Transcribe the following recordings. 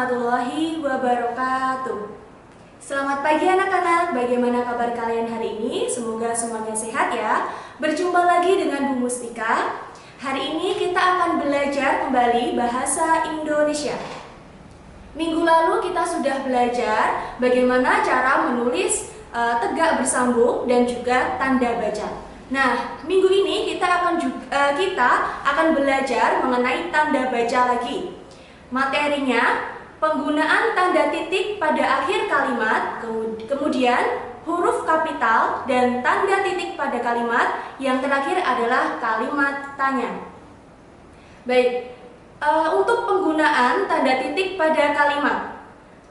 warahmatullahi wabarakatuh. Selamat pagi anak-anak, bagaimana kabar kalian hari ini? Semoga semuanya sehat ya. Berjumpa lagi dengan Bu Mustika. Hari ini kita akan belajar kembali bahasa Indonesia. Minggu lalu kita sudah belajar bagaimana cara menulis tegak bersambung dan juga tanda baca. Nah, minggu ini kita akan belajar mengenai tanda baca lagi. Materinya, penggunaan tanda titik pada akhir kalimat, kemudian huruf kapital dan tanda titik pada kalimat, yang terakhir adalah kalimat tanya. Baik, untuk penggunaan tanda titik pada kalimat.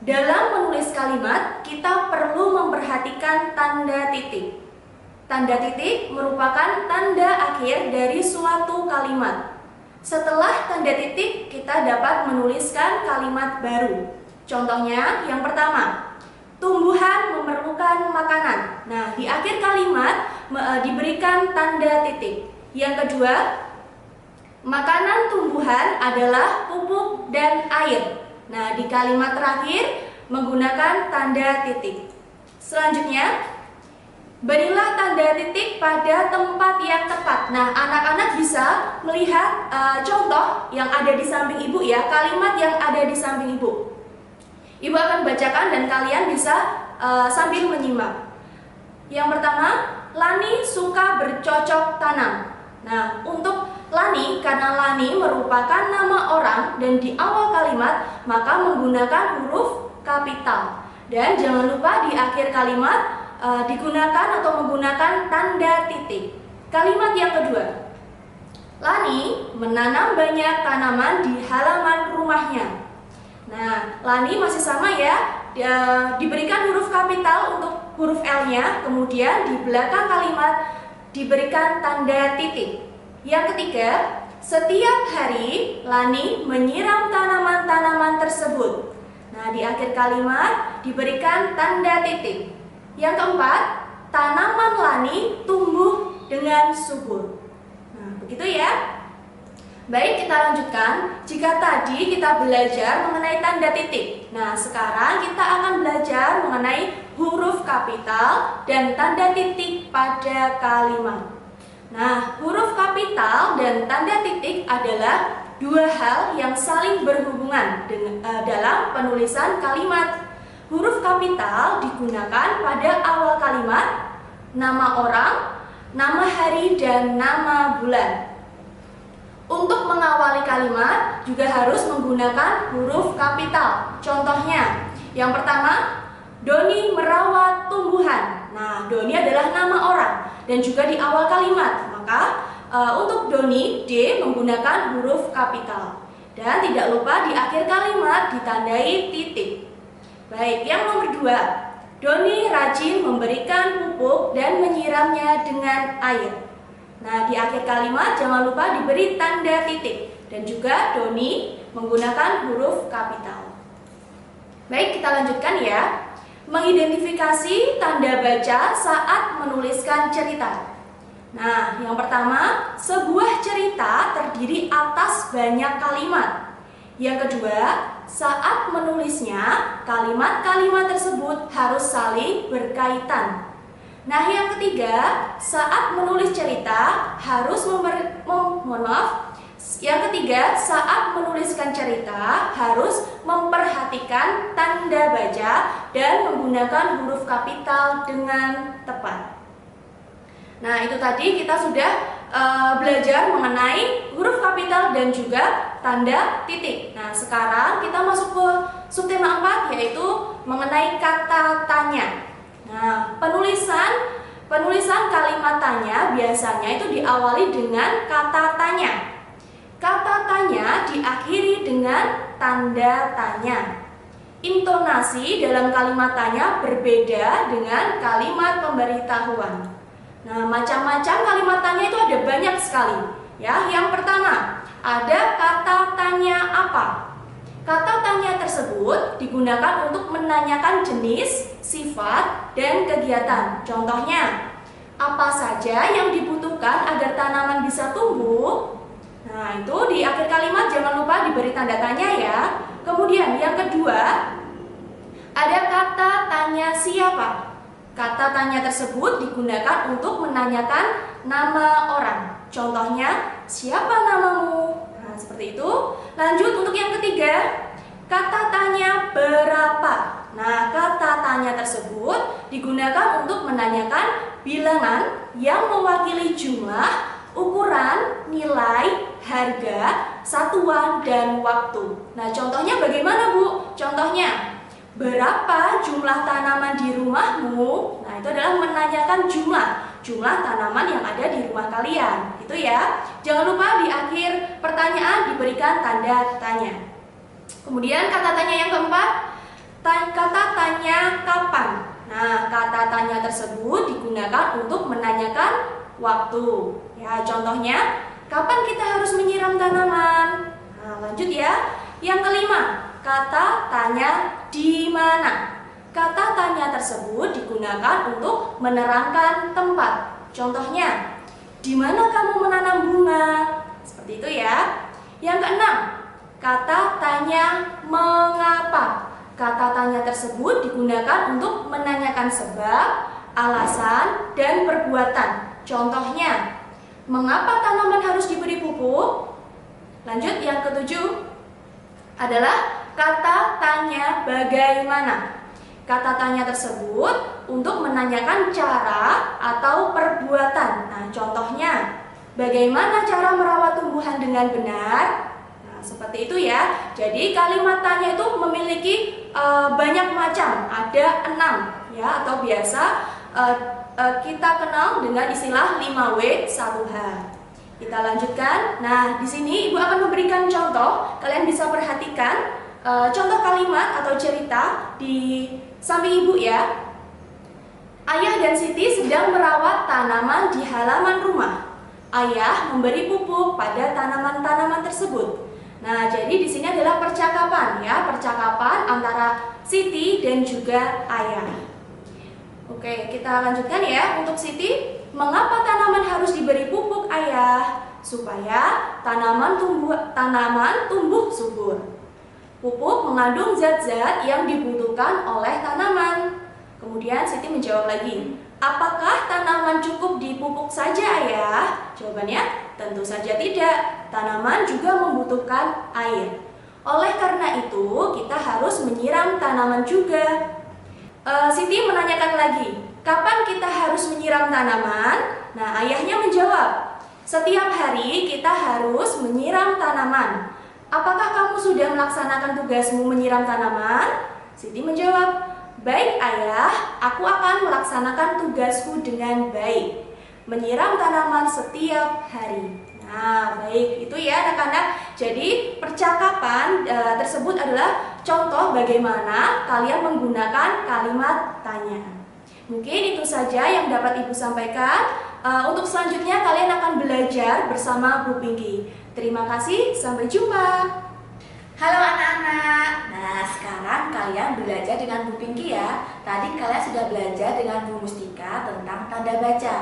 Dalam menulis kalimat, kita perlu memperhatikan tanda titik. Tanda titik merupakan tanda akhir dari suatu kalimat. Setelah tanda titik, kita dapat menuliskan kalimat baru. Contohnya, yang pertama, tumbuhan memerlukan makanan. Nah, di akhir kalimat diberikan tanda titik. Yang kedua, makanan tumbuhan adalah pupuk dan air. Nah, di kalimat terakhir menggunakan tanda titik. Selanjutnya, berilah tanda titik pada tempat yang tepat. Nah, anak-anak bisa melihat contoh yang ada di samping ibu ya, kalimat yang ada di samping ibu. Ibu akan bacakan dan kalian bisa sambil menyimak. Yang pertama, Lani suka bercocok tanam. Nah, untuk Lani, karena Lani merupakan nama orang dan di awal kalimat, maka menggunakan huruf kapital. Dan jangan lupa di akhir kalimat digunakan atau menggunakan tanda titik. Kalimat yang kedua, Lani menanam banyak tanaman di halaman rumahnya. Nah, Lani masih sama ya, diberikan huruf kapital untuk huruf L-nya, kemudian di belakang kalimat diberikan tanda titik. Yang ketiga, setiap hari Lani menyiram tanaman-tanaman tersebut. Nah, di akhir kalimat diberikan tanda titik. Yang keempat, tanaman Lani tumbuh dengan subur. Nah, begitu ya. Baik, kita lanjutkan. Jika tadi kita belajar mengenai tanda titik, nah sekarang kita akan belajar mengenai huruf kapital dan tanda titik pada kalimat. Nah, huruf kapital dan tanda titik adalah dua hal yang saling berhubungan dalam penulisan kalimat. Huruf kapital digunakan pada awal kalimat, nama orang, nama hari, dan nama bulan. Untuk mengawali kalimat juga harus menggunakan huruf kapital. Contohnya, yang pertama, Doni merawat tumbuhan. Nah, Doni adalah nama orang dan juga di awal kalimat. Maka untuk Doni, D menggunakan huruf kapital. Dan tidak lupa di akhir kalimat ditandai titik. Baik, yang nomor dua, Doni rajin memberikan pupuk dan menyiramnya dengan air. Nah, di akhir kalimat jangan lupa diberi tanda titik. Dan juga Doni menggunakan huruf kapital. Baik, kita lanjutkan ya. Mengidentifikasi tanda baca saat menuliskan cerita. Nah, yang pertama, sebuah cerita terdiri atas banyak kalimat. Yang kedua, saat menulisnya, kalimat-kalimat tersebut harus saling berkaitan. Nah, yang ketiga, saat menulis cerita harus saat menuliskan cerita harus memperhatikan tanda baca dan menggunakan huruf kapital dengan tepat. Nah, itu tadi kita sudah belajar mengenai huruf kapital dan juga tanda titik. Nah, sekarang kita masuk ke subtema 4, yaitu mengenai kata tanya. Nah, penulisan kalimat tanya biasanya itu diawali dengan kata tanya. Kata tanya diakhiri dengan tanda tanya. Intonasi dalam kalimat tanya berbeda dengan kalimat pemberitahuan. Nah, macam-macam kalimat tanya itu ada banyak sekali. Ya, yang pertama, ada kata tanya apa. Kata tanya tersebut digunakan untuk menanyakan jenis, sifat, dan kegiatan. Contohnya, apa saja yang dibutuhkan agar tanaman bisa tumbuh? Nah, itu di akhir kalimat jangan lupa diberi tanda tanya ya. Kemudian yang kedua, ada kata tanya siapa. Kata tanya tersebut digunakan untuk menanyakan nama orang. Contohnya, siapa namamu? Nah, seperti itu. Lanjut untuk yang ketiga, kata tanya berapa. Nah, kata tanya tersebut digunakan untuk menanyakan bilangan yang mewakili jumlah, ukuran, nilai, harga, satuan, dan waktu. Nah, contohnya bagaimana, Bu? Contohnya, berapa jumlah tanaman di rumahmu? Nah, itu adalah menanyakan jumlah tanaman yang ada di rumah kalian. Itu ya. Jangan lupa di akhir pertanyaan diberikan tanda tanya. Kemudian kata tanya yang keempat, kata tanya kapan. Nah, kata tanya tersebut digunakan untuk menanyakan waktu. Ya, contohnya, kapan kita harus menyiram tanaman? Nah, lanjut ya. Yang kelima, kata tanya di mana. Kata tanya tersebut digunakan untuk menerangkan tempat. Contohnya, di mana kamu menanam bunga? Seperti itu ya. Yang keenam, kata tanya mengapa. Kata tanya tersebut digunakan untuk menanyakan sebab, alasan, dan perbuatan. Contohnya, mengapa tanaman harus diberi pupuk? Lanjut, yang ketujuh adalah kata tanya bagaimana. Kata tanya tersebut untuk menanyakan cara atau perbuatan. Nah, contohnya, bagaimana cara merawat tumbuhan dengan benar? Nah, seperti itu ya. Jadi kalimat tanya itu memiliki banyak macam, ada 6 ya, atau biasa kita kenal dengan istilah 5W 1H. Kita lanjutkan. Nah, di sini Ibu akan memberikan contoh. Kalian bisa perhatikan contoh kalimat atau cerita di samping Ibu ya. Ayah dan Siti sedang merawat tanaman di halaman rumah. Ayah memberi pupuk pada tanaman-tanaman tersebut. Nah, jadi di sini adalah percakapan ya, percakapan antara Siti dan juga ayah. Oke, kita lanjutkan ya. Untuk Siti, mengapa tanaman harus diberi pupuk, Ayah? Supaya tanaman tumbuh subur. Pupuk mengandung zat-zat yang dibutuhkan oleh tanaman. Kemudian Siti menjawab lagi, apakah tanaman cukup dipupuk saja, Ayah? Jawabannya, tentu saja tidak. Tanaman juga membutuhkan air. Oleh karena itu, kita harus menyiram tanaman juga. Siti menanyakan lagi, kapan kita harus menyiram tanaman? Nah, ayahnya menjawab, setiap hari kita harus menyiram tanaman. Apakah kamu sudah melaksanakan tugasmu menyiram tanaman? Siti menjawab, baik ayah, aku akan melaksanakan tugasku dengan baik. Menyiram tanaman setiap hari. Nah, baik, itu ya anak-anak. Jadi percakapan tersebut adalah contoh bagaimana kalian menggunakan kalimat tanya. Mungkin itu saja yang dapat Ibu sampaikan. Untuk selanjutnya kalian akan belajar bersama Bu Pinky. Terima kasih, sampai jumpa. Halo anak-anak. Nah, sekarang kalian belajar dengan Bu Pinky ya. Tadi kalian sudah belajar dengan Bu Mustika tentang tanda baca.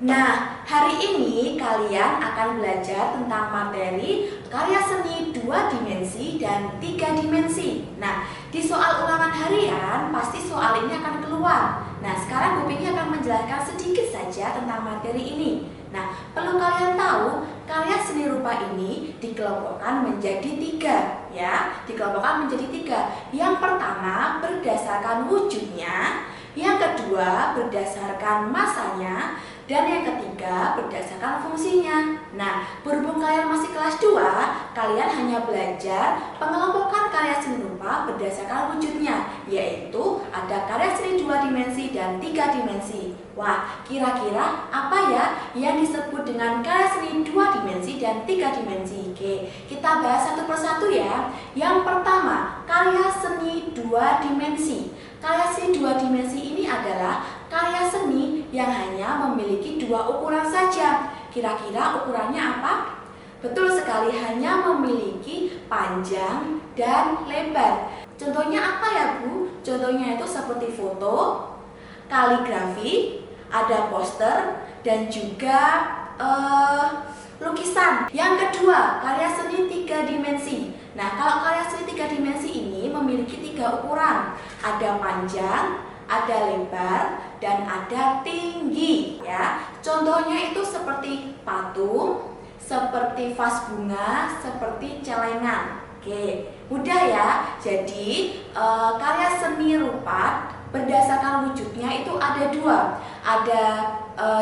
Nah, hari ini kalian akan belajar tentang materi karya seni 2 dimensi dan 3 dimensi. Nah, di soal ulangan harian pasti soal ini akan keluar. Nah, sekarang Bu Pinky akan menjelaskan sedikit saja tentang materi ini. Nah, perlu kalian tahu, karya seni rupa ini dikelompokkan menjadi 3 ya. Dikelompokkan menjadi 3. Yang pertama berdasarkan wujudnya, yang kedua berdasarkan masanya, dan yang ketiga berdasarkan fungsinya. Nah, berhubung kalian masih kelas 2, kalian hanya belajar pengelompokan karya seni rupa berdasarkan wujudnya, yaitu ada karya seni 2 dimensi dan 3 dimensi. Wah, kira-kira apa ya yang disebut dengan karya seni 2 dimensi dan 3 dimensi? Oke, kita bahas satu persatu ya. Yang pertama, karya seni 2 dimensi. Karya seni 2 dimensi ini adalah karya seni yang hanya memiliki 2 ukuran saja. Kira-kira ukurannya apa? Betul sekali, hanya memiliki panjang dan lebar. Contohnya apa ya Bu? Contohnya itu seperti foto, kaligrafi, ada poster, dan juga lukisan. Yang kedua, karya seni 3 dimensi. Nah, kalau karya seni 3 dimensi ini memiliki 3 ukuran. Ada panjang, ada lebar, dan ada tinggi ya. Contohnya itu seperti patung, seperti vas bunga, seperti celengan. Oke, mudah ya. Jadi karya seni rupat berdasarkan wujudnya itu ada dua, ada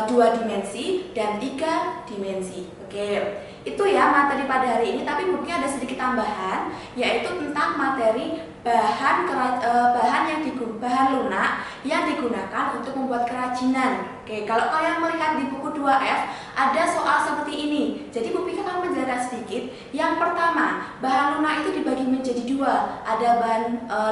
2 dimensi dan 3 dimensi. Oke, itu ya materi pada hari ini. Tapi mungkin ada sedikit tambahan, yaitu tentang materi bahan bahan lunak yang digunakan untuk membuat kerajinan. Oke, kalau kalian melihat di buku 2F ada soal seperti ini. Jadi Bu Pika akan menjelaskan sedikit. Yang pertama, bahan lunak itu dibagi menjadi 2. Ada bahan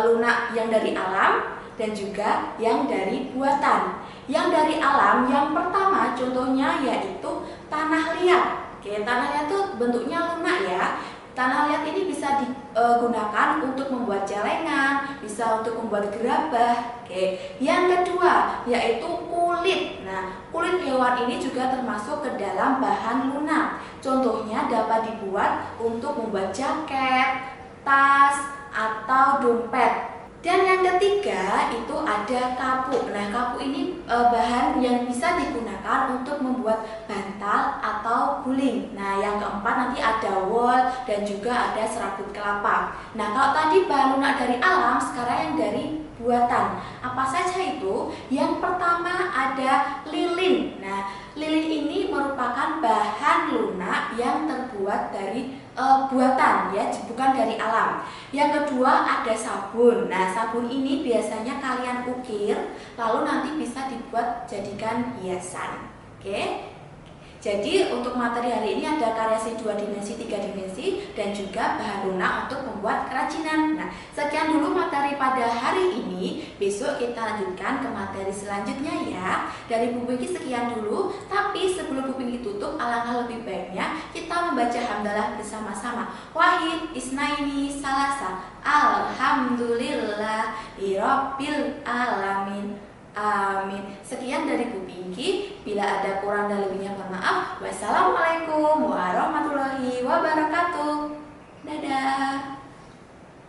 lunak yang dari alam dan juga yang dari buatan. Yang dari alam, yang pertama contohnya yaitu tanah liat. Oke, tanah liat itu bentuknya lunak ya. Tanah liat ini bisa digunakan untuk membuat celengan, bisa untuk membuat gerabah. Oke, yang kedua yaitu kulit. Nah, kulit hewan ini juga termasuk ke dalam bahan lunak. Contohnya dapat dibuat untuk membuat jaket, tas, atau dompet. Dan yang ketiga itu ada kapuk. Nah, kapuk ini bahan yang bisa digunakan untuk membuat bantal atau guling. Nah, yang keempat nanti ada wol dan juga ada serabut kelapa. Nah, kalau tadi bahan lunak dari alam, sekarang yang dari buatan. Apa saja itu? Yang pertama ada lilin. Nah, lilin ini merupakan bahan lunak yang terbuat dari buatan ya, bukan dari alam. Yang kedua ada sabun. Nah, sabun ini biasanya kalian ukir lalu nanti bisa dibuat jadikan hiasan. Oke. Jadi untuk materi hari ini ada karya seni 2 dimensi, 3 dimensi, dan juga bahan lunak untuk membuat kerajinan. Nah, sekian dulu materi pada hari ini. Besok kita lanjutkan ke materi selanjutnya ya. Dari Bu Pinky sekian dulu. Tapi sebelum Bu Pinky tutup, alangkah lebih baiknya kita membaca hamdalah bersama-sama. Wahid, isnaini, salasa. Alhamdulillah, irabbil alamin. Amin. Sekian dari Bu Pinky. Bila ada kurang dan lebihnya mohon maaf. Wassalamualaikum warahmatullahi wabarakatuh.